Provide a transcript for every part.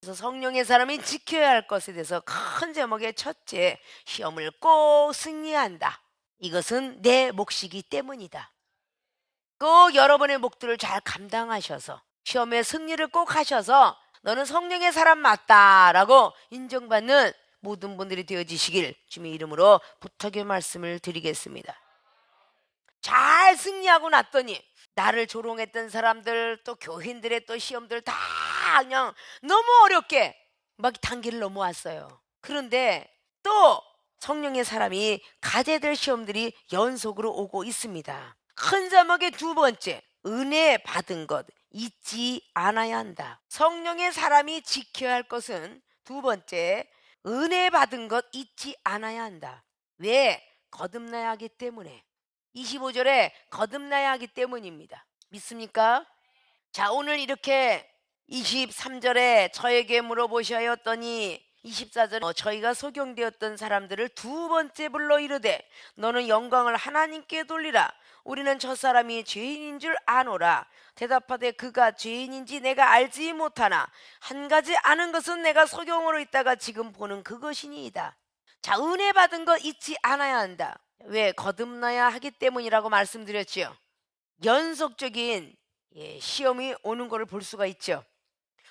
그래서 성령의 사람이 지켜야 할 것에 대해서 큰 제목의 첫째, 시험을 꼭 승리한다. 이것은 내 몫이기 때문이다. 꼭 여러분의 몫들을 잘 감당하셔서 시험의 승리를 꼭 하셔서 너는 성령의 사람 맞다라고 인정받는 모든 분들이 되어지시길 주님의 이름으로 부탁의 말씀을 드리겠습니다. 잘 승리하고 났더니 나를 조롱했던 사람들, 또 교인들의 또 시험들 다 그냥 너무 어렵게 막 단계를 넘어왔어요. 그런데 또 성령의 사람이 가져야 될 시험들이 연속으로 오고 있습니다. 큰 제목의 두 번째, 은혜 받은 것 잊지 않아야 한다. 성령의 사람이 지켜야 할 것은 두 번째, 은혜 받은 것 잊지 않아야 한다. 왜? 거듭나야 하기 때문에. 25절에 거듭나야 하기 때문입니다. 믿습니까? 자, 오늘 이렇게 23절에 저에게 물어보셔였더니 24절에 저희가 소경되었던 사람들을 두 번째 불러 이르되 너는 영광을 하나님께 돌리라. 우리는 저 사람이 죄인인 줄 아노라. 대답하되 그가 죄인인지 내가 알지 못하나 한 가지 아는 것은 내가 소경으로 있다가 지금 보는 그것이니이다. 자, 은혜 받은 것 잊지 않아야 한다. 왜? 거듭나야 하기 때문이라고 말씀드렸지요. 연속적인 시험이 오는 것을 볼 수가 있죠.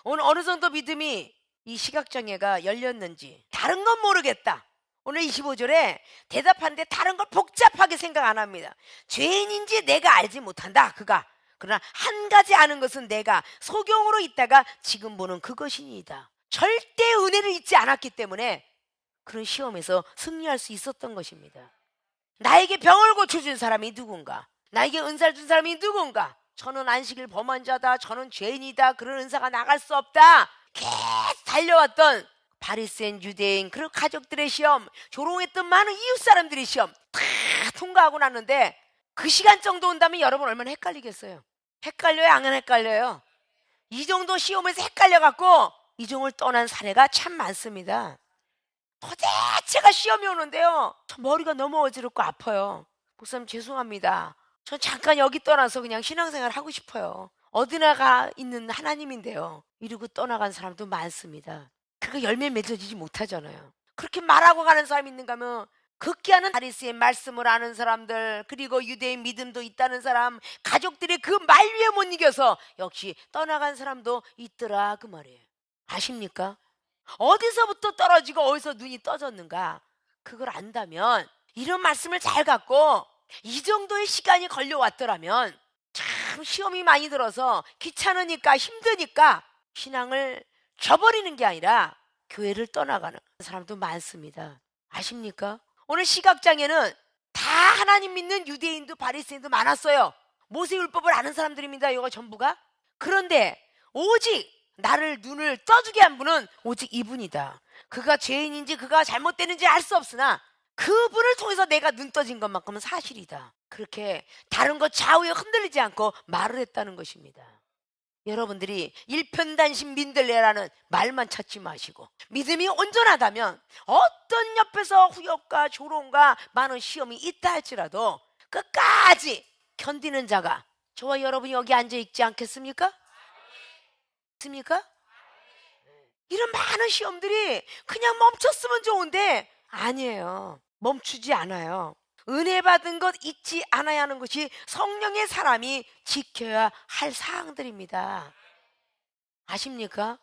오늘 어느 정도 믿음이 이 시각장애가 열렸는지 다른 건 모르겠다. 오늘 25절에 대답하는데 다른 걸 복잡하게 생각 안 합니다. 죄인인지 내가 알지 못한다 그가. 그러나 한 가지 아는 것은 내가 소경으로 있다가 지금 보는 그것이니이다. 절대 은혜를 잊지 않았기 때문에 그런 시험에서 승리할 수 있었던 것입니다. 나에게 병을 고쳐준 사람이 누군가? 나에게 은사를 준 사람이 누군가? 저는 안식일 범한 자다. 저는 죄인이다. 그런 은사가 나갈 수 없다. 계속 달려왔던 바리새인 유대인 그리고 가족들의 시험, 조롱했던 많은 이웃 사람들의 시험 다 통과하고 났는데 그 시간 정도 온다면 여러분 얼마나 헷갈리겠어요? 헷갈려요? 안 헷갈려요? 이 정도 시험에서 헷갈려갖고 이종을 떠난 사례가 참 많습니다. 도대체가 시험이 오는데요, 저 머리가 너무 어지럽고 아파요. 목사님 죄송합니다. 전 잠깐 여기 떠나서 그냥 신앙생활 하고 싶어요. 어디나 가 있는 하나님인데요. 이러고 떠나간 사람도 많습니다. 그거 열매 맺어지지 못하잖아요. 그렇게 말하고 가는 사람이 있는가 하면 극기하는 바리새인 말씀을 아는 사람들, 그리고 유대인 믿음도 있다는 사람, 가족들이 그 말 위에 못 이겨서 역시 떠나간 사람도 있더라 그 말이에요. 아십니까? 어디서부터 떨어지고 어디서 눈이 떠졌는가 그걸 안다면, 이런 말씀을 잘 갖고 이 정도의 시간이 걸려왔더라면, 참 시험이 많이 들어서 귀찮으니까 힘드니까 신앙을 저버리는 게 아니라 교회를 떠나가는 사람도 많습니다. 아십니까? 오늘 시각장애는 다 하나님 믿는 유대인도 바리새인도 많았어요. 모세율법을 아는 사람들입니다. 이거 전부가. 그런데 오직 나를 눈을 떠주게 한 분은 오직 이분이다. 그가 죄인인지 그가 잘못되는지 알 수 없으나 그분을 통해서 내가 눈 떠진 것만큼은 사실이다. 그렇게 다른 것 좌우에 흔들리지 않고 말을 했다는 것입니다. 여러분들이 일편단심 민들레라는 말만 찾지 마시고 믿음이 온전하다면 어떤 옆에서 후욕과 조롱과 많은 시험이 있다 할지라도 끝까지 견디는 자가 저와 여러분이 여기 앉아 있지 않겠습니까? 있습니까? 이런 많은 시험들이 그냥 멈췄으면 좋은데 아니에요. 멈추지 않아요. 은혜 받은 것 잊지 않아야 하는 것이 성령의 사람이 지켜야 할 사항들입니다. 아십니까?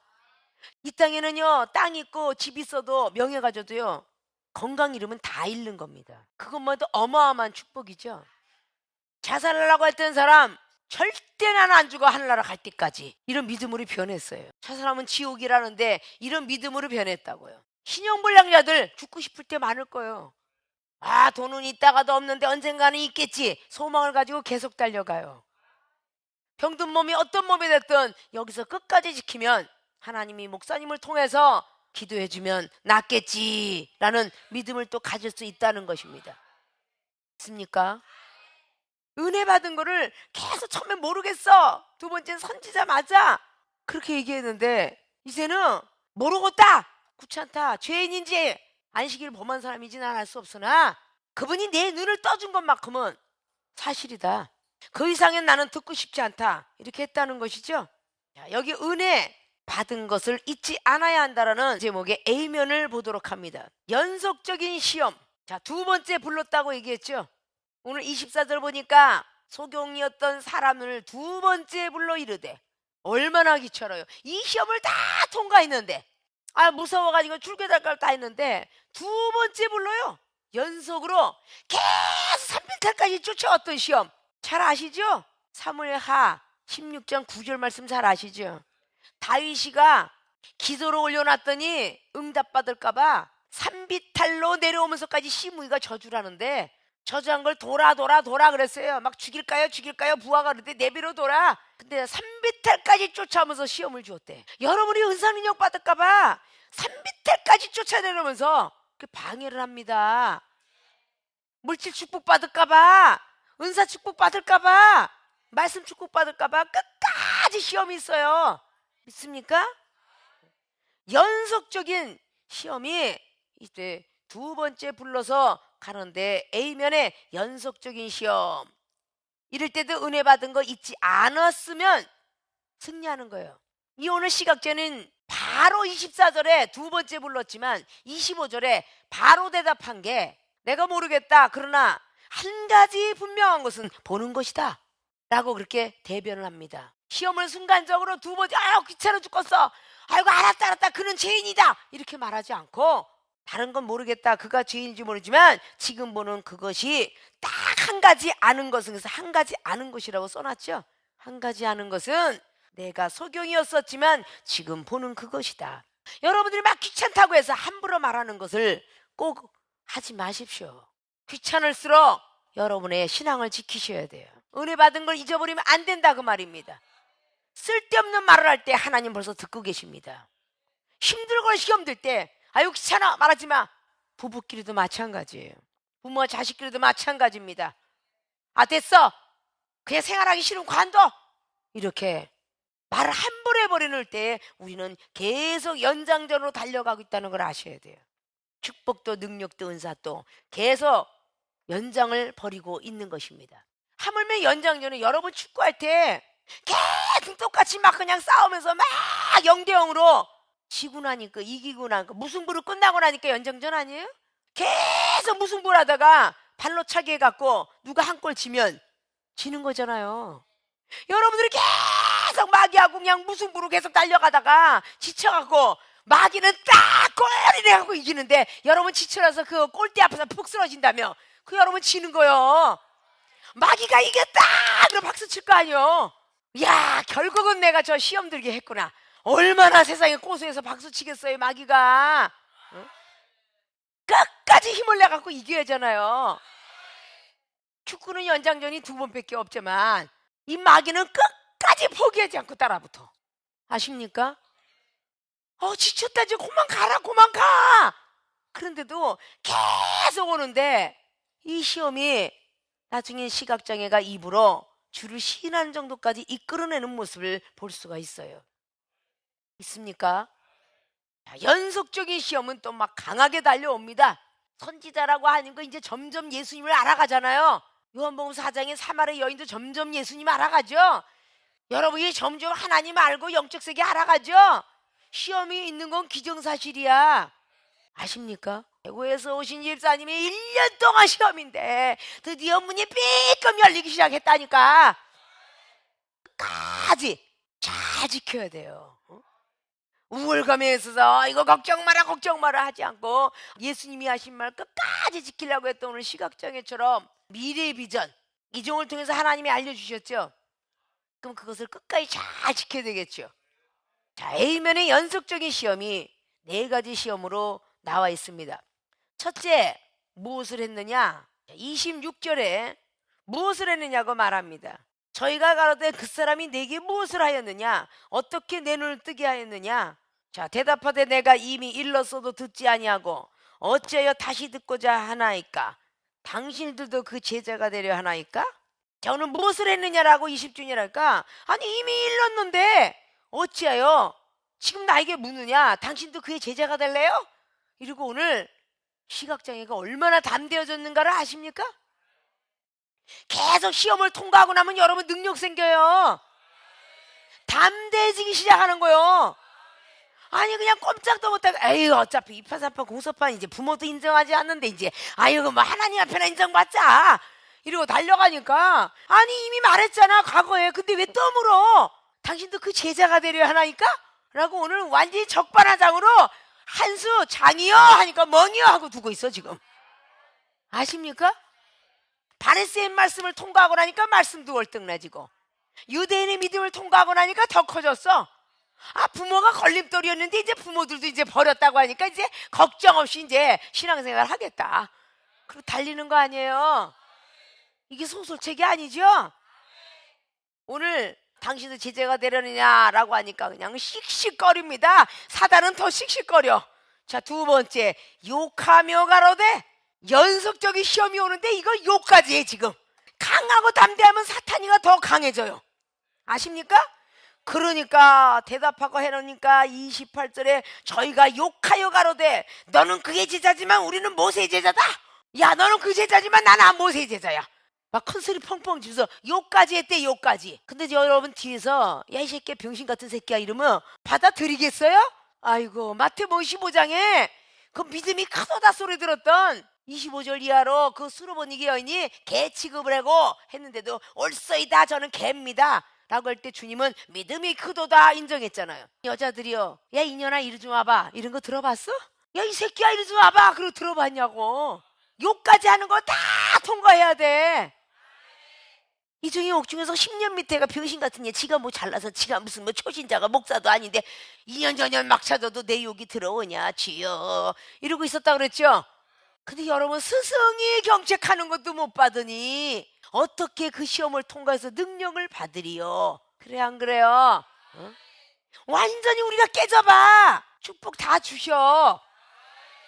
이 땅에는요, 땅 있고 집 있어도 명예 가져도요, 건강 잃으면 다 잃는 겁니다. 그것만 해도 어마어마한 축복이죠. 자살하려고 했던 사람 절대 나는 안 죽어 하늘나라 갈 때까지, 이런 믿음으로 변했어요. 저 사람은 지옥이라는데 이런 믿음으로 변했다고요. 신용불량자들 죽고 싶을 때 많을 거예요. 아, 돈은 있다가도 없는데 언젠가는 있겠지 소망을 가지고 계속 달려가요. 병든 몸이 어떤 몸이 됐든 여기서 끝까지 지키면 하나님이 목사님을 통해서 기도해주면 낫겠지라는 믿음을 또 가질 수 있다는 것입니다. 있습니까? 은혜 받은 거를 계속 처음에 모르겠어, 두 번째는 선지자 맞아 그렇게 얘기했는데 이제는 모르겠다, 귀찮다, 죄인인지 안식일 범한 사람인지 난 알 수 없으나 그분이 내 눈을 떠준 것만큼은 사실이다. 그 이상은 나는 듣고 싶지 않다, 이렇게 했다는 것이죠. 자, 여기 은혜 받은 것을 잊지 않아야 한다라는 제목의 A면을 보도록 합니다. 연속적인 시험. 자, 두 번째 불렀다고 얘기했죠. 오늘 24절 보니까 소경이었던 사람을 두 번째 불러 이르되, 얼마나 귀찮아요. 이 시험을 다 통과했는데, 무서워가지고 출교달까지 다 했는데 두 번째 불러요. 연속으로 계속 3일탈까지 쫓아왔던 시험 잘 아시죠? 사무엘하 16장 9절 말씀 잘 아시죠? 다윗이가 기도를 올려놨더니 응답받을까봐 산비탈로 내려오면서까지 시므이가 저주라는데, 저주한 걸 돌아 그랬어요. 막 죽일까요 부하가 그러는데 내비로 돌아. 근데 산비탈까지 쫓아오면서 시험을 주었대. 여러분이 은사능력 받을까봐 산비탈까지 쫓아내려면서 방해를 합니다. 물질 축복 받을까봐, 은사 축복 받을까봐, 말씀 축복 받을까봐 끝까지 시험이 있어요. 믿습니까? 연속적인 시험이 이때 두 번째 불러서 가는데, A면에 연속적인 시험. 이럴 때도 은혜 받은 거 잊지 않았으면 승리하는 거예요. 이 오늘 시각제는 바로 24절에 두 번째 불렀지만 25절에 바로 대답한 게, 내가 모르겠다, 그러나 한 가지 분명한 것은 보는 것이다 라고 그렇게 대변을 합니다. 시험을 순간적으로 두 번째, 귀찮아 죽겠어, 아이고 알았다 그는 죄인이다 이렇게 말하지 않고, 다른 건 모르겠다, 그가 죄인인지 모르지만 지금 보는 그것이 딱 한 가지 아는 것은, 그래서 한 가지 아는 것이라고 써놨죠. 한 가지 아는 것은 내가 소경이었었지만 지금 보는 그것이다. 여러분들이 막 귀찮다고 해서 함부로 말하는 것을 꼭 하지 마십시오. 귀찮을수록 여러분의 신앙을 지키셔야 돼요. 은혜 받은 걸 잊어버리면 안 된다 그 말입니다. 쓸데없는 말을 할 때 하나님 벌써 듣고 계십니다. 힘들고 시험 들 때 아유 귀찮아 말하지 마. 부부끼리도 마찬가지예요. 부모와 자식끼리도 마찬가지입니다. 됐어, 그냥 생활하기 싫으면 관둬, 이렇게 말을 함부로 해버리는 때 우리는 계속 연장전으로 달려가고 있다는 걸 아셔야 돼요. 축복도 능력도 은사도 계속 연장을 벌이고 있는 것입니다. 하물며 연장전은 여러분 축구할 때 계속 똑같이 막 그냥 싸우면서 막 0대0으로 지고 나니까, 이기고 나니까, 무승부로 끝나고 나니까 연장전 아니에요? 계속 무승부를 하다가 발로 차게 해갖고 누가 한 골 지면 지는 거잖아요. 여러분들이 계속 마귀하고 그냥 무승부로 계속 달려가다가 지쳐갖고 마귀는 딱 골이 돼갖고 이기는데, 여러분 지쳐서 그 골대 앞에서 푹 쓰러진다며 그 여러분 지는 거요. 마귀가 이겼다 그럼 박수 칠 거 아니요. 야, 결국은 내가 저 시험 들게 했구나. 얼마나 세상에 고소해서 박수 치겠어요 마귀가. 끝까지 힘을 내갖고 이겨야 하잖아요. 축구는 연장전이 두 번밖에 없지만 이 마귀는 끝까지 포기하지 않고 따라붙어. 아십니까? 지쳤다, 이제 그만 가. 그런데도 계속 오는데, 이 시험이 나중에 시각장애가 입으로 주를 시인하는 정도까지 이끌어내는 모습을 볼 수가 있어요. 있습니까? 연속적인 시험은 또 막 강하게 달려옵니다. 선지자라고 하는 거 이제 점점 예수님을 알아가잖아요. 요한복음 4장의 사마리아 여인도 점점 예수님 알아가죠. 여러분이 점점 하나님 알고 영적 세계 알아가죠. 시험이 있는 건 기정사실이야. 아십니까? 대구에서 오신 집사님이 1년 동안 시험인데 드디어 문이 삐끔 열리기 시작했다니까. 끝까지 잘 지켜야 돼요. 우월감에 있어서 이거 걱정 마라 하지 않고 예수님이 하신 말 끝까지 지키려고 했던 오늘 시각장애처럼 미래의 비전, 이종을 통해서 하나님이 알려주셨죠. 그럼 그것을 끝까지 잘 지켜야 되겠죠. 자, A면의 연속적인 시험이 네 가지 시험으로 나와 있습니다. 첫째, 무엇을 했느냐? 26절에 무엇을 했느냐고 말합니다. 저희가 가로되 그 사람이 내게 무엇을 하였느냐? 어떻게 내 눈을 뜨게 하였느냐? 자, 대답하되 내가 이미 일렀어도 듣지 아니하고 어찌하여 다시 듣고자 하나이까? 당신들도 그 제자가 되려 하나이까? 자, 오늘 무엇을 했느냐라고 20주년이랄까? 아니 이미 일렀는데 어찌하여 지금 나에게 묻느냐? 당신도 그의 제자가 될래요? 이러고 오늘 시각장애가 얼마나 담대해졌는가를 아십니까? 계속 시험을 통과하고 나면 여러분 능력 생겨요. 담대해지기 시작하는 거요. 아니 그냥 꼼짝도 못하고 에이 어차피 이파사파 공소판 이제 부모도 인정하지 않는데 이제 아이고 뭐 하나님 앞에나 인정받자 이러고 달려가니까 아니 이미 말했잖아 과거에. 근데 왜 떠물어? 당신도 그 제자가 되려 하나니까? 라고 오늘 완전히 적반하장으로 한수 장이여 하니까 멍이여 하고 두고 있어 지금. 아십니까? 바리새인 말씀을 통과하고 나니까 말씀도 월등나지고 유대인의 믿음을 통과하고 나니까 더 커졌어. 아 부모가 걸림돌이었는데 이제 부모들도 이제 버렸다고 하니까 이제 걱정 없이 이제 신앙생활 하겠다. 그리고 달리는 거 아니에요. 이게 소설책이 아니죠. 오늘 당신도 제자가 되려느냐라고 하니까 그냥 씩씩거립니다. 사단은 더 씩씩거려. 자, 두 번째, 욕하며 가로되. 연속적인 시험이 오는데 이거 욕까지 해 지금. 강하고 담대하면 사탄이가 더 강해져요. 아십니까? 그러니까 대답하고 해놓으니까 28절에 저희가 욕하여 가로되 너는 그의 제자지만 우리는 모세의 제자다. 야 너는 그 제자지만 나는 모세의 제자야. 막 큰 소리 펑펑 치면서 욕까지 했대. 욕까지. 근데 여러분 뒤에서 야 이 새끼야 병신 같은 새끼야 이러면 받아들이겠어요? 아이고 마태복음 15장에 그 믿음이 크도다 소리 들었던 25절 이하로 그 수르보니게 여인이 개 취급을 하고 했는데도 옳소이다 저는 개입니다 라고 할 때 주님은 믿음이 크도다 인정했잖아요. 여자들이요 야 이년아 이리 좀 와봐 이런 거 들어봤어? 야 이 새끼야 이리 좀 와봐 그리고 들어봤냐고. 욕까지 하는 거 다 통과해야 돼. 이중에 옥중에서 10년 밑에가 병신 같은 얘 지가 뭐 잘나서 지가 무슨 뭐 초신자가 목사도 아닌데 2년 전년 막 찾아도 내 욕이 들어오냐 주여 이러고 있었다 그랬죠. 근데 여러분 스승이 경책하는 것도 못 받으니 어떻게 그 시험을 통과해서 능력을 받으리요? 그래 안 그래요? 어? 완전히 우리가 깨져봐. 축복 다 주셔.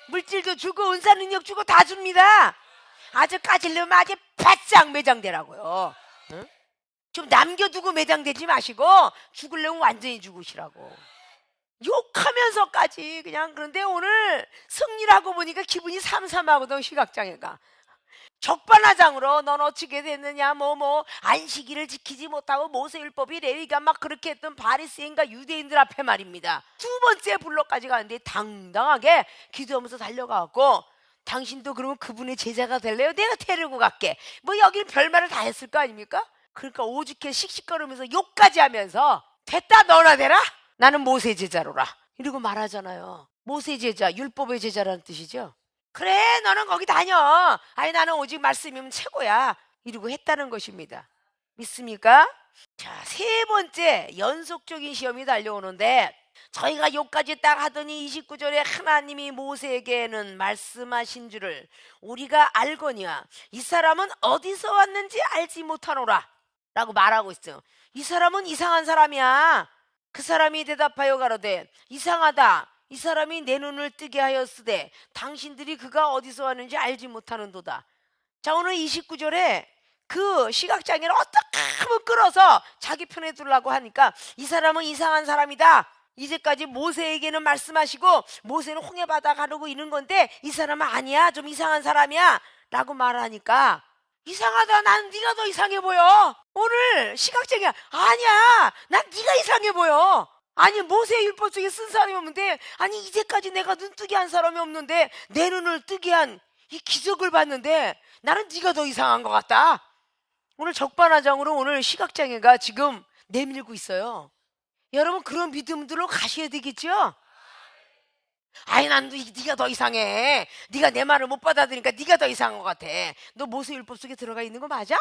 물질도 주고 은사 능력 주고 다 줍니다. 아주 까질려면 아주 바짝 매장되라고요. 응? 좀 남겨두고 매장되지 마시고 죽으려면 완전히 죽으시라고. 욕하면서까지 그냥. 그런데 오늘 승리라고 보니까 기분이 삼삼하거든. 시각장애가 적반하장으로 넌 어떻게 됐느냐 뭐 안식일을 지키지 못하고 모세율법이 레위가 막 그렇게 했던 바리새인과 유대인들 앞에 말입니다. 두 번째 블록까지 가는데 당당하게 기도하면서 달려가고 당신도 그러면 그분의 제자가 될래요? 내가 데리고 갈게. 뭐 여기 별말을 다 했을 거 아닙니까? 그러니까 오죽해 씩씩거리면서 욕까지 하면서 됐다 너나 되라 나는 모세 제자로라 이러고 말하잖아요. 모세 제자 율법의 제자라는 뜻이죠. 그래 너는 거기 다녀. 아니 나는 오직 말씀이면 최고야 이러고 했다는 것입니다. 믿습니까? 자, 세 번째 연속적인 시험이 달려오는데 저희가 욕까지 딱 하더니 29절에 하나님이 모세에게는 말씀하신 줄을 우리가 알거니와 이 사람은 어디서 왔는지 알지 못하노라 라고 말하고 있어요. 이 사람은 이상한 사람이야. 그 사람이 대답하여 가로되 이상하다. 이 사람이 내 눈을 뜨게 하였으되 당신들이 그가 어디서 왔는지 알지 못하는도다. 자, 오늘 29절에 그 시각장애를 어떻게 하면 끌어서 자기 편에 두려고 하니까 이 사람은 이상한 사람이다. 이제까지 모세에게는 말씀하시고 모세는 홍해바다 가르고 이런 건데 이 사람은 아니야 좀 이상한 사람이야 라고 말하니까 이상하다. 난 네가 더 이상해 보여. 오늘 시각장애 아니야 난 네가 이상해 보여. 아니 모세의 율법 중에 쓴 사람이 없는데 아니 이제까지 내가 눈 뜨게 한 사람이 없는데 내 눈을 뜨게 한 이 기적을 봤는데 나는 네가 더 이상한 것 같다. 오늘 적반하장으로 오늘 시각장애가 지금 내밀고 있어요. 여러분 그런 믿음들로 가셔야 되겠죠? 아니 난 네가 더 이상해. 네가 내 말을 못 받아들이니까 네가 더 이상한 것 같아. 너 모세율법 속에 들어가 있는 거 맞아?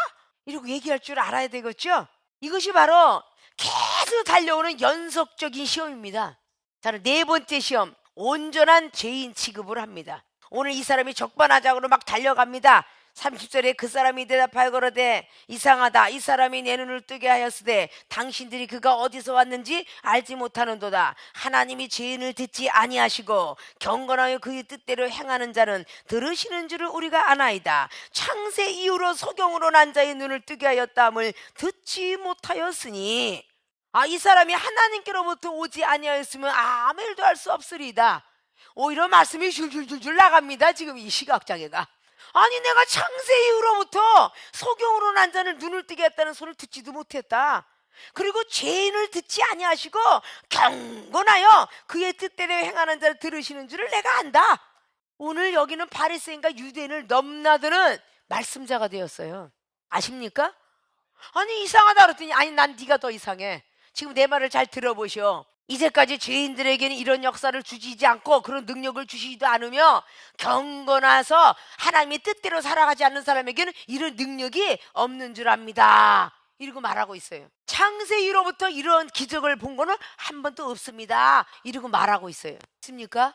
이러고 얘기할 줄 알아야 되겠죠? 이것이 바로 계속 달려오는 연속적인 시험입니다. 자, 네 번째 시험, 온전한 죄인 취급을 합니다. 오늘 이 사람이 적반하장으로 막 달려갑니다. 30절에 그 사람이 대답하여 가로되 이상하다. 이 사람이 내 눈을 뜨게 하였으되 당신들이 그가 어디서 왔는지 알지 못하는도다. 하나님이 죄인을 듣지 아니하시고 경건하여 그의 뜻대로 행하는 자는 들으시는 줄을 우리가 아나이다. 창세 이후로 소경으로 난 자의 눈을 뜨게 하였다함을 듣지 못하였으니 이 사람이 하나님께로부터 오지 아니하였으면 아무 일도 할 수 없으리다. 오히려 말씀이 줄줄줄줄 나갑니다. 지금 이 시각장애가. 아니 내가 창세 이후로부터 소경으로 난 자를 눈을 뜨게 했다는 소리를 듣지도 못했다. 그리고 죄인을 듣지 아니하시고 경건하여 그의 뜻대로 행하는 자를 들으시는 줄을 내가 안다. 오늘 여기는 바리새인과 유대인을 넘나드는 말씀자가 되었어요. 아십니까? 아니 이상하다 그랬더니 아니 난 네가 더 이상해. 지금 내 말을 잘 들어보시오. 이제까지 죄인들에게는 이런 역사를 주시지 않고 그런 능력을 주시지도 않으며 경건해서 하나님의 뜻대로 살아가지 않는 사람에게는 이런 능력이 없는 줄 압니다. 이러고 말하고 있어요. 창세기로부터 이런 기적을 본 거는 한 번도 없습니다. 이러고 말하고 있어요. 있습니까?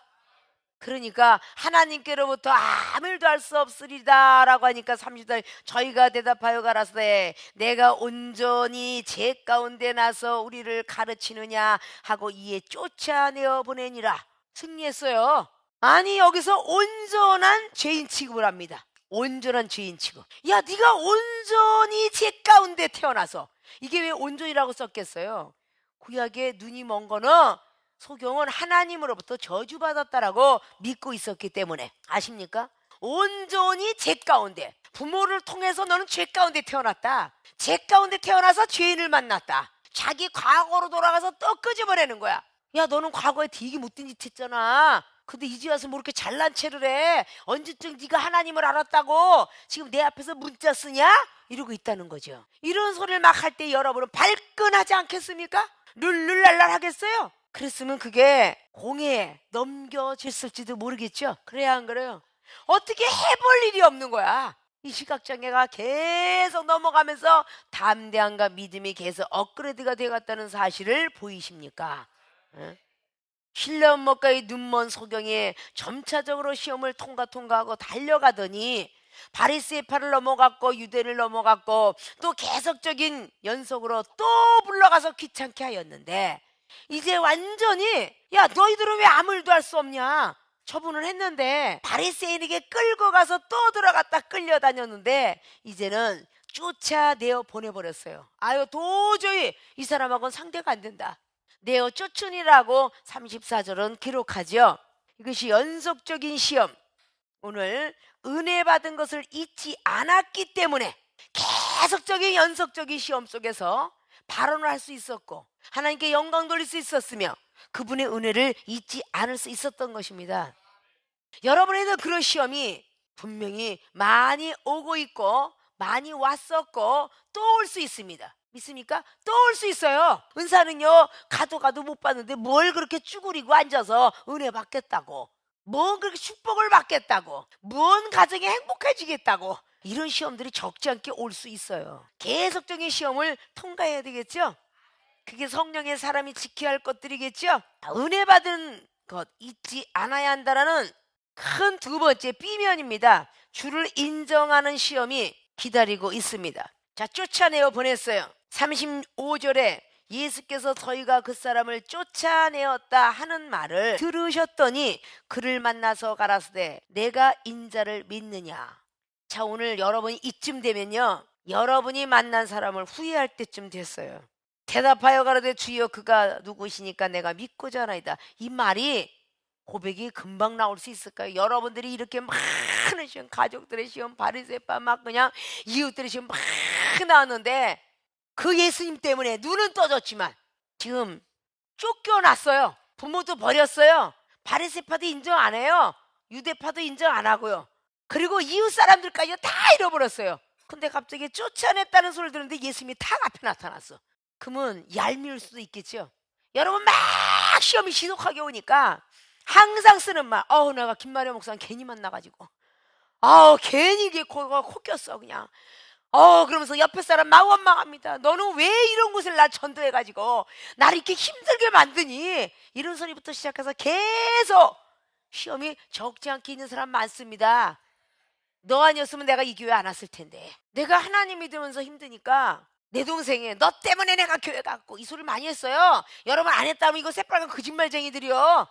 그러니까 하나님께로부터 아무 일도 할 수 없으리다 라고 하니까 30절 저희가 대답하여 가라사대 내가 온전히 제 가운데 나서 우리를 가르치느냐 하고 이에 쫓아내어 보내니라. 승리했어요. 아니 여기서 온전한 죄인 취급을 합니다. 온전한 죄인 취급. 야 네가 온전히 제 가운데 태어나서. 이게 왜 온전이라고 썼겠어요? 구약에 눈이 먼 거는 소경은 하나님으로부터 저주받았다라고 믿고 있었기 때문에. 아십니까? 온전히 죄 가운데, 부모를 통해서 너는 죄 가운데 태어났다. 죄 가운데 태어나서 죄인을 만났다. 자기 과거로 돌아가서 또 끄집어내는 거야. 야 너는 과거에 되게 못된 짓 했잖아. 근데 이제 와서 뭐 이렇게 잘난 체를 해. 언제쯤 네가 하나님을 알았다고 지금 내 앞에서 문자 쓰냐? 이러고 있다는 거죠. 이런 소리를 막 할 때 여러분은 발끈하지 않겠습니까? 룰룰랄랄 하겠어요? 그랬으면 그게 공회에 넘겨졌을지도 모르겠죠. 그래야 안 그래요? 어떻게 해볼 일이 없는 거야. 이 시각장애가 계속 넘어가면서 담대함과 믿음이 계속 업그레이드가 되어갔다는 사실을 보이십니까? 신뢰 못가의 눈먼 소경이 점차적으로 시험을 통과하고 달려가더니 바리새파를 넘어갔고 유대를 넘어갔고 또 계속적인 연속으로 또 불러가서 귀찮게 하였는데 이제 완전히 야 너희들은 왜 아무 일도 할 수 없냐 처분을 했는데 바리새인에게 끌고 가서 또 들어갔다 끌려다녔는데 이제는 쫓아내어 보내버렸어요. 아유 도저히 이 사람하고는 상대가 안 된다. 내어 쫓으니라고 34절은 기록하죠. 이것이 연속적인 시험. 오늘 은혜 받은 것을 잊지 않았기 때문에 계속적인 연속적인 시험 속에서 발언을 할 수 있었고 하나님께 영광 돌릴 수 있었으며 그분의 은혜를 잊지 않을 수 있었던 것입니다. 여러분에게도 그런 시험이 분명히 많이 오고 있고 많이 왔었고 또 올 수 있습니다. 믿습니까? 또 올 수 있어요. 은사는요 가도 못 받는데 뭘 그렇게 쭈그리고 앉아서 은혜 받겠다고, 뭔 그렇게 축복을 받겠다고, 뭔 가정이 행복해지겠다고. 이런 시험들이 적지 않게 올 수 있어요. 계속적인 시험을 통과해야 되겠죠. 그게 성령의 사람이 지켜야 할 것들이겠죠. 은혜 받은 것 잊지 않아야 한다는 큰 두 번째 B면입니다. 주를 인정하는 시험이 기다리고 있습니다. 자, 쫓아내어 보냈어요. 35절에 예수께서 저희가 그 사람을 쫓아내었다 하는 말을 들으셨더니 그를 만나서 가라사대 내가 인자를 믿느냐. 자, 오늘 여러분이 이쯤 되면요 여러분이 만난 사람을 후회할 때쯤 됐어요. 대답하여 가라되 주여 그가 누구시니까 내가 믿고자 하나이다. 이 말이 고백이 금방 나올 수 있을까요? 여러분들이 이렇게 많은 시험, 가족들의 시험, 바리새파 막 그냥 이웃들의 시험 막 나왔는데 그 예수님 때문에 눈은 떠졌지만 지금 쫓겨났어요. 부모도 버렸어요. 바리새파도 인정 안 해요. 유대파도 인정 안 하고요. 그리고 이웃 사람들까지 다 잃어버렸어요. 근데 갑자기 쫓아냈다는 소리를 들었는데 예수님이 탁 앞에 나타났어. 그러면 얄미울 수도 있겠죠. 여러분 막 시험이 지독하게 오니까 항상 쓰는 말, 내가 김마려 목사는 괜히 만나가지고 괜히 이게 코 꼈어 그냥. 그러면서 옆에 사람 막 원망합니다. 너는 왜 이런 곳을 날 전도해가지고 나를 이렇게 힘들게 만드니? 이런 소리부터 시작해서 계속 시험이 적지 않게 있는 사람 많습니다. 너 아니었으면 내가 이 교회 안 왔을 텐데. 내가 하나님 믿으면서 힘드니까 내 동생이 너 때문에 내가 교회 갔고 이 소리 많이 했어요. 여러분 안 했다면 이거 새빨간 거짓말쟁이들이요.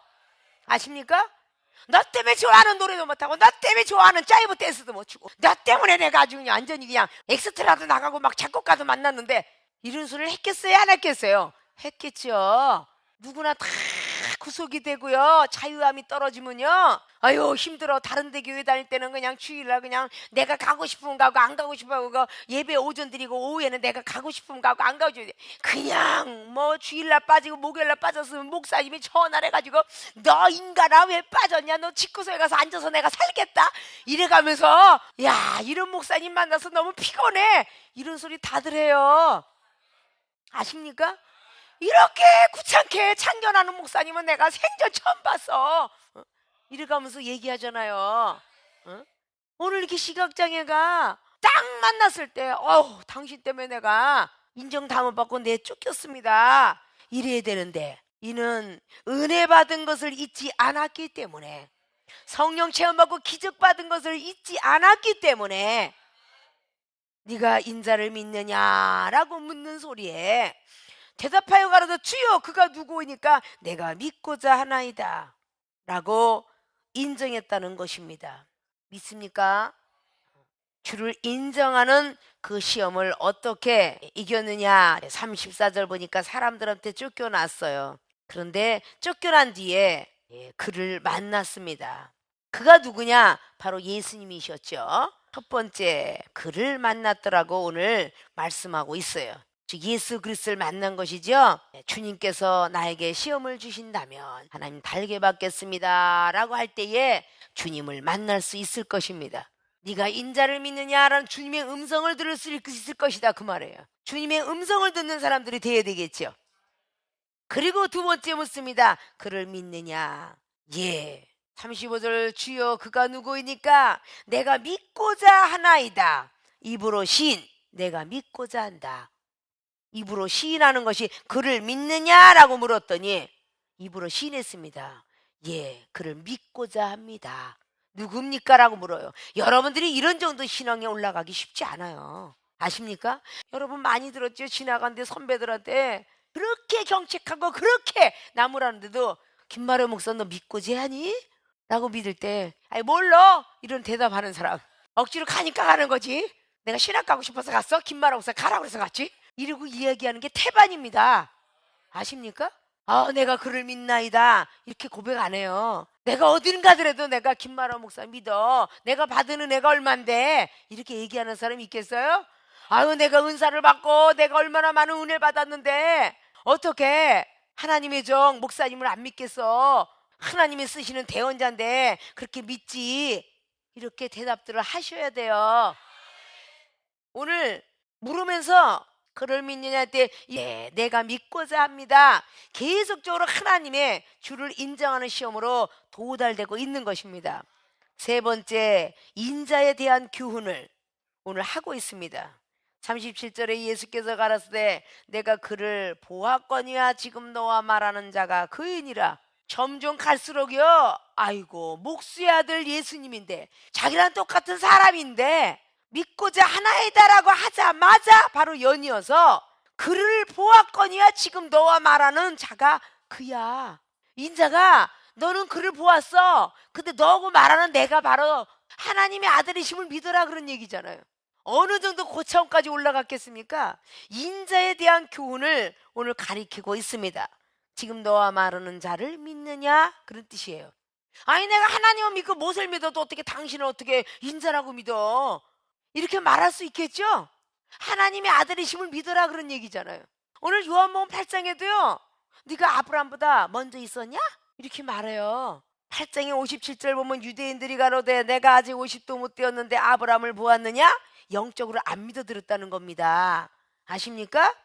아십니까? 너 때문에 좋아하는 노래도 못하고 너 때문에 좋아하는 짜이브 댄스도 못 추고 너 때문에 내가 아주 그냥 완전히 그냥 엑스트라도 나가고 막 작곡가도 만났는데 이런 소리를 했겠어요? 안 했겠어요? 했겠죠. 누구나 다 구속이 되고요. 자유함이 떨어지면요. 아유, 힘들어. 다른 데 교회 다닐 때는 그냥 주일날 그냥 내가 가고 싶으면 가고 안 가고 싶으면 가고 예배 오전 드리고 오후에는 내가 가고 싶으면 가고 안 가고 싶으면 그냥 뭐 주일날 빠지고 목요일날 빠졌으면 목사님이 전화를 해가지고 너 인간아 왜 빠졌냐? 너 집구석에 가서 앉아서 내가 살겠다. 이래가면서 야, 이런 목사님 만나서 너무 피곤해. 이런 소리 다들 해요. 아십니까? 이렇게 귀찮게 참견하는 목사님은 내가 생전 처음 봤어. 이래가면서 얘기하잖아요. 어? 오늘 이렇게 시각장애가 딱 만났을 때 당신 때문에 내가 인정 담을 받고 내 쫓겼습니다. 이래야 되는데 이는 은혜 받은 것을 잊지 않았기 때문에, 성령 체험받고 기적 받은 것을 잊지 않았기 때문에 네가 인자를 믿느냐라고 묻는 소리에 대답하여 가로되 주여 그가 누구이니까 내가 믿고자 하나이다 라고 인정했다는 것입니다. 믿습니까? 주를 인정하는 그 시험을 어떻게 이겼느냐. 34절 보니까 사람들한테 쫓겨났어요. 그런데 쫓겨난 뒤에 그를 만났습니다. 그가 누구냐? 바로 예수님이셨죠. 첫 번째 그를 만났더라고 오늘 말씀하고 있어요. 즉 예수 그리스도를 만난 것이죠. 주님께서 나에게 시험을 주신다면 하나님 달게 받겠습니다 라고 할 때에 주님을 만날 수 있을 것입니다. 네가 인자를 믿느냐라는 주님의 음성을 들을 수 있을 것이다 그 말이에요. 주님의 음성을 듣는 사람들이 되어야 되겠죠. 그리고 두 번째 묻습니다. 그를 믿느냐? 예. 35절 주여 그가 누구이니까 내가 믿고자 하나이다. 입으로 시인, 내가 믿고자 한다. 입으로 시인하는 것이 그를 믿느냐라고 물었더니 입으로 시인했습니다. 예, 그를 믿고자 합니다. 누굽니까? 라고 물어요. 여러분들이 이런 정도 신앙에 올라가기 쉽지 않아요. 아십니까? 여러분 많이 들었죠? 지나간데 선배들한테 그렇게 경책하고 그렇게 나무라는데도 김마려 목사 너 믿고자 하니? 라고 믿을 때 아니 몰라 이런 대답하는 사람, 억지로 가니까 가는 거지. 내가 신학 가고 싶어서 갔어? 김마려 목사 가라고 해서 갔지? 이러고 이야기하는 게 태반입니다. 아십니까? 내가 그를 믿나이다 이렇게 고백 안 해요. 내가 어딘 가더라도 내가 김마라 목사 믿어. 내가 받은 은혜가 얼만데 이렇게 얘기하는 사람이 있겠어요? 아유 내가 은사를 받고 내가 얼마나 많은 은혜 받았는데 어떻게 하나님의 종 목사님을 안 믿겠어? 하나님이 쓰시는 대언자인데 그렇게 믿지. 이렇게 대답들을 하셔야 돼요. 오늘 물으면서 그를 믿느냐 할 때 내가 믿고자 합니다. 계속적으로 하나님의 주를 인정하는 시험으로 도달되고 있는 것입니다. 세 번째 인자에 대한 교훈을 오늘 하고 있습니다. 37절에 예수께서 가라사대 내가 그를 보았거니와 지금 너와 말하는 자가 그이니라. 점점 갈수록요 아이고 목수의 아들 예수님인데 자기랑 똑같은 사람인데 믿고자 하나이다라고 하자마자 바로 연이어서 그를 보았거니와 지금 너와 말하는 자가 그야. 인자가 너는 그를 보았어. 근데 너하고 말하는 내가 바로 하나님의 아들이심을 믿어라 그런 얘기잖아요. 어느 정도 고차원까지 올라갔겠습니까? 인자에 대한 교훈을 오늘 가리키고 있습니다. 지금 너와 말하는 자를 믿느냐 그런 뜻이에요. 아니 내가 하나님을 믿고 모세를 믿어도 어떻게 당신을 어떻게 인자라고 믿어? 이렇게 말할 수 있겠죠? 하나님의 아들이심을 믿어라 그런 얘기잖아요. 오늘 요한복음 8장에도요 네가 아브라함보다 먼저 있었냐? 이렇게 말해요. 8장의 57절 보면 유대인들이 가로되 내가 아직 50도 못 되었는데 아브라함을 보았느냐? 영적으로 안 믿어들었다는 겁니다. 아십니까?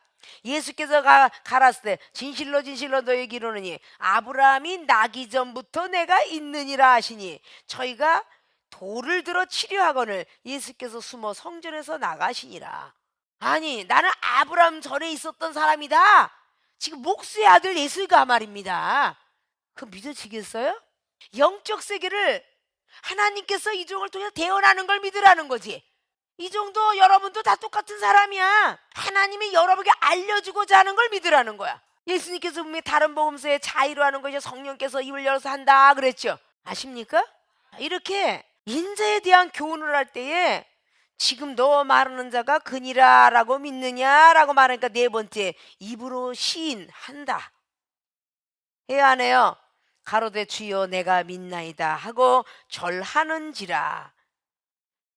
예수께서 가라사대 진실로 진실로 너에게 이르노니 아브라함이 나기 전부터 내가 있느니라 하시니 저희가 돌을 들어 치료하거늘 예수께서 숨어 성전에서 나가시니라. 아니 나는 아브라함 전에 있었던 사람이다. 지금 목수의 아들 예수가 말입니다. 그거 믿어지겠어요? 영적 세계를 하나님께서 이 종을 통해서 대언하는 걸 믿으라는 거지. 이 정도 여러분도 다 똑같은 사람이야. 하나님이 여러분에게 알려주고자 하는 걸 믿으라는 거야. 예수님께서 분명히 다른 복음서에 자의로 하는 것이 성령께서 입을 열어서 한다 그랬죠. 아십니까? 이렇게 인자에 대한 교훈을 할 때에 지금 너 말하는 자가 그니라 라고 믿느냐 라고 말하니까 네 번째 입으로 시인한다. 해야 하네요. 가로되 주여 내가 믿나이다 하고 절하는지라.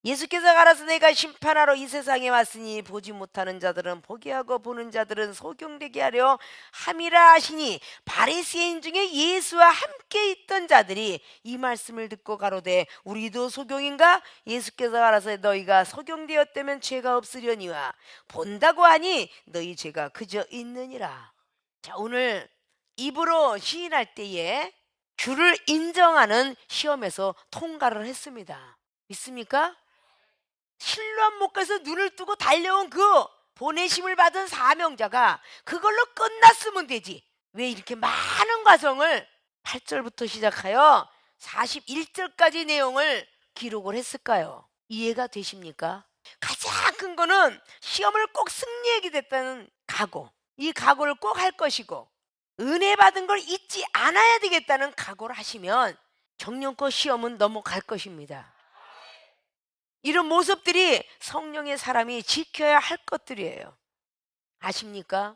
예수께서 가라사 내가 심판하러 이 세상에 왔으니 보지 못하는 자들은 보게 하고 보는 자들은 소경되게 하려 함이라 하시니, 바리새인 중에 예수와 함께 있던 자들이 이 말씀을 듣고 가로되 우리도 소경인가? 예수께서 가라사 너희가 소경되었다면 죄가 없으려니와 본다고 하니 너희 죄가 그저 있느니라. 자, 오늘 입으로 시인할 때에 주를 인정하는 시험에서 통과를 했습니다. 믿습니까? 실로암 목에서 눈을 뜨고 달려온 그 보내심을 받은 사명자가 그걸로 끝났으면 되지, 왜 이렇게 많은 과정을 8절부터 시작하여 41절까지 내용을 기록을 했을까요? 이해가 되십니까? 가장 큰 거는 시험을 꼭 승리하게 됐다는 각오, 이 각오를 꼭 할 것이고, 은혜 받은 걸 잊지 않아야 되겠다는 각오를 하시면 정령껏 시험은 넘어갈 것입니다. 이런 모습들이 성령의 사람이 지켜야 할 것들이에요. 아십니까?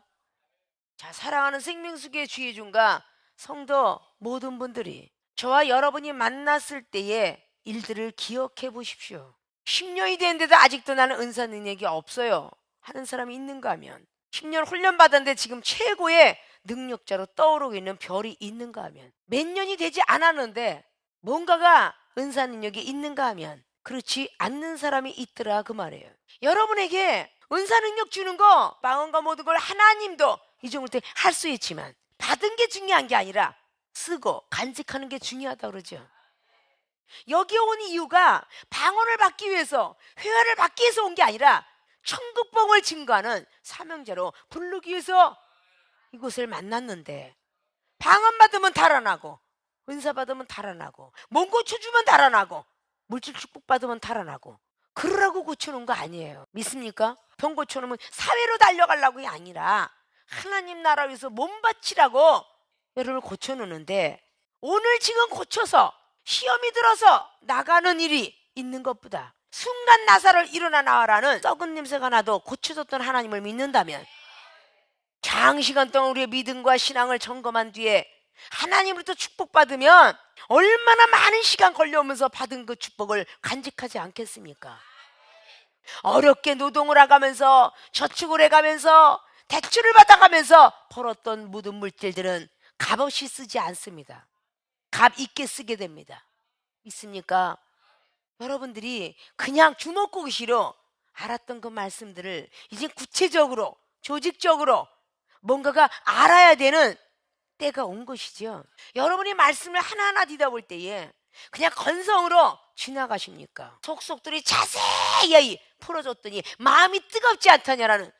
자, 사랑하는 생명수계 주의중과 성도 모든 분들이 저와 여러분이 만났을 때의 일들을 기억해 보십시오. 10년이 됐는데도 아직도 나는 은사 능력이 없어요 하는 사람이 있는가 하면, 10년 훈련 받았는데 지금 최고의 능력자로 떠오르고 있는 별이 있는가 하면, 몇 년이 되지 않았는데 뭔가가 은사 능력이 있는가 하면 그렇지 않는 사람이 있더라 그 말이에요. 여러분에게 은사 능력 주는 거, 방언과 모든 걸 하나님도 이 정도 때 할 수 있지만 받은 게 중요한 게 아니라 쓰고 간직하는 게 중요하다고 그러죠. 여기 온 이유가 방언을 받기 위해서, 회화를 받기 위해서 온 게 아니라 천국복을 증거하는 사명자로 부르기 위해서 이곳을 만났는데, 방언 받으면 달아나고, 은사 받으면 달아나고, 몸 고쳐주면 달아나고, 물질 축복 받으면 달아나고, 그러라고 고쳐놓은 거 아니에요. 믿습니까? 병 고쳐놓으면 사회로 달려가려고 아니라 하나님 나라 위해서 몸 바치라고 여러분을 고쳐놓는데, 오늘 지금 고쳐서 시험이 들어서 나가는 일이 있는 것보다 순간 나사를 일어나 나와라는 썩은 냄새가 나도 고쳐줬던 하나님을 믿는다면, 장시간 동안 우리의 믿음과 신앙을 점검한 뒤에 하나님으로부터 축복받으면 얼마나 많은 시간 걸려오면서 받은 그 축복을 간직하지 않겠습니까? 어렵게 노동을 해가면서 저축을 해가면서 대출을 받아가면서 벌었던 모든 물질들은 값없이 쓰지 않습니다. 값 있게 쓰게 됩니다. 있습니까? 여러분들이 그냥 주먹구구시로 알았던 그 말씀들을 이제 구체적으로, 조직적으로 뭔가가 알아야 되는 때가 온 것이죠. 여러분이 말씀을 하나하나 뒤다볼 때에 그냥 건성으로 지나가십니까? 속속들이 자세히 풀어줬더니 마음이 뜨겁지 않다냐라는,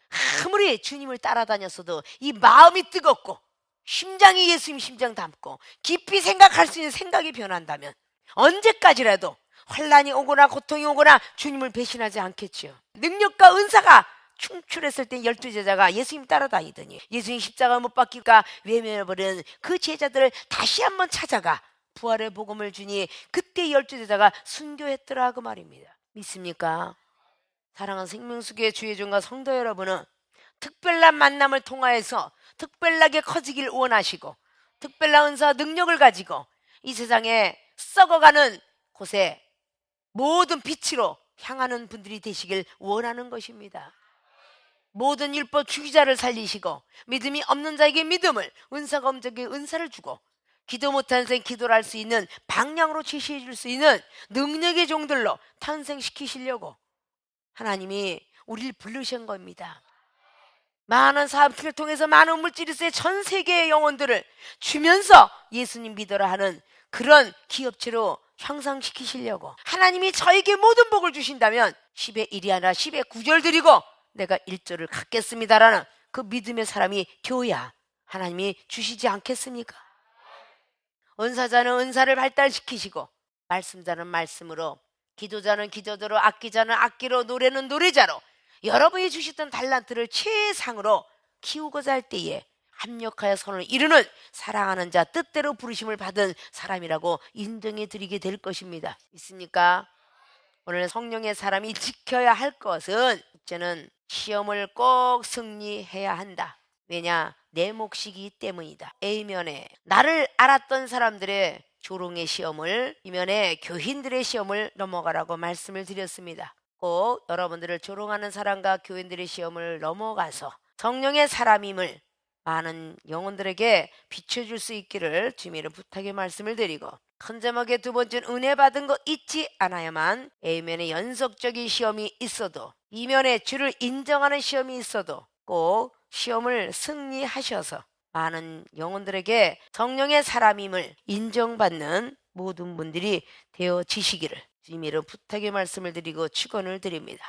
아무리 주님을 따라다녔어도 이 마음이 뜨겁고 심장이 예수님 심장 닮고 깊이 생각할 수 있는 생각이 변한다면 언제까지라도 환난이 오거나 고통이 오거나 주님을 배신하지 않겠지요. 능력과 은사가 충출했을 때 12제자가 예수님 따라다니더니 예수님 십자가 못 박힐까 외면해버린 그 제자들을 다시 한번 찾아가 부활의 복음을 주니 그때 12제자가 순교했더라 그 말입니다. 믿습니까? 사랑하는 생명수계 주의종과 성도 여러분은 특별한 만남을 통하여서 특별하게 커지길 원하시고, 특별한 은사와 능력을 가지고 이 세상에 썩어가는 곳에 모든 빛으로 향하는 분들이 되시길 원하는 것입니다. 모든 율법 주기자를 살리시고, 믿음이 없는 자에게 믿음을, 은사가 없는 자에게 은사를 주고, 기도 못하는 자에게 기도를 할 수 있는 방향으로 제시해 줄 수 있는 능력의 종들로 탄생시키시려고 하나님이 우리를 부르신 겁니다. 많은 사업들을 통해서 많은 물질에서의 전 세계의 영혼들을 주면서 예수님 믿어라 하는 그런 기업체로 향상시키시려고 하나님이 저에게 모든 복을 주신다면 10의 1이 아니라 10의 9절 드리고 내가 1절을 갖겠습니다라는 그 믿음의 사람이 되어야 하나님이 주시지 않겠습니까? 은사자는 은사를 발달시키시고, 말씀자는 말씀으로, 기도자는 기도대로, 악기자는 악기로, 노래는 노래자로 여러분이 주셨던 달란트를 최상으로 키우고자 할 때에 합력하여 선을 이루는 사랑하는 자, 뜻대로 부르심을 받은 사람이라고 인정해 드리게 될 것입니다. 있습니까? 오늘 성령의 사람이 지켜야 할 것은, 첫째는 시험을 꼭 승리해야 한다. 왜냐? 내 몫이기 때문이다. A면에 나를 알았던 사람들의 조롱의 시험을, B면에 교인들의 시험을 넘어가라고 말씀을 드렸습니다. 꼭 여러분들을 조롱하는 사람과 교인들의 시험을 넘어가서 성령의 사람임을 많은 영혼들에게 비춰줄 수 있기를 주님의 부탁의 말씀을 드리고, 큰 제목의 두 번째는 은혜 받은 거 잊지 않아야만 A면에 연속적인 시험이 있어도, B면에 주를 인정하는 시험이 있어도 꼭 시험을 승리하셔서 많은 영혼들에게 성령의 사람임을 인정받는 모든 분들이 되어지시기를 주님의 부탁의 말씀을 드리고 축원을 드립니다.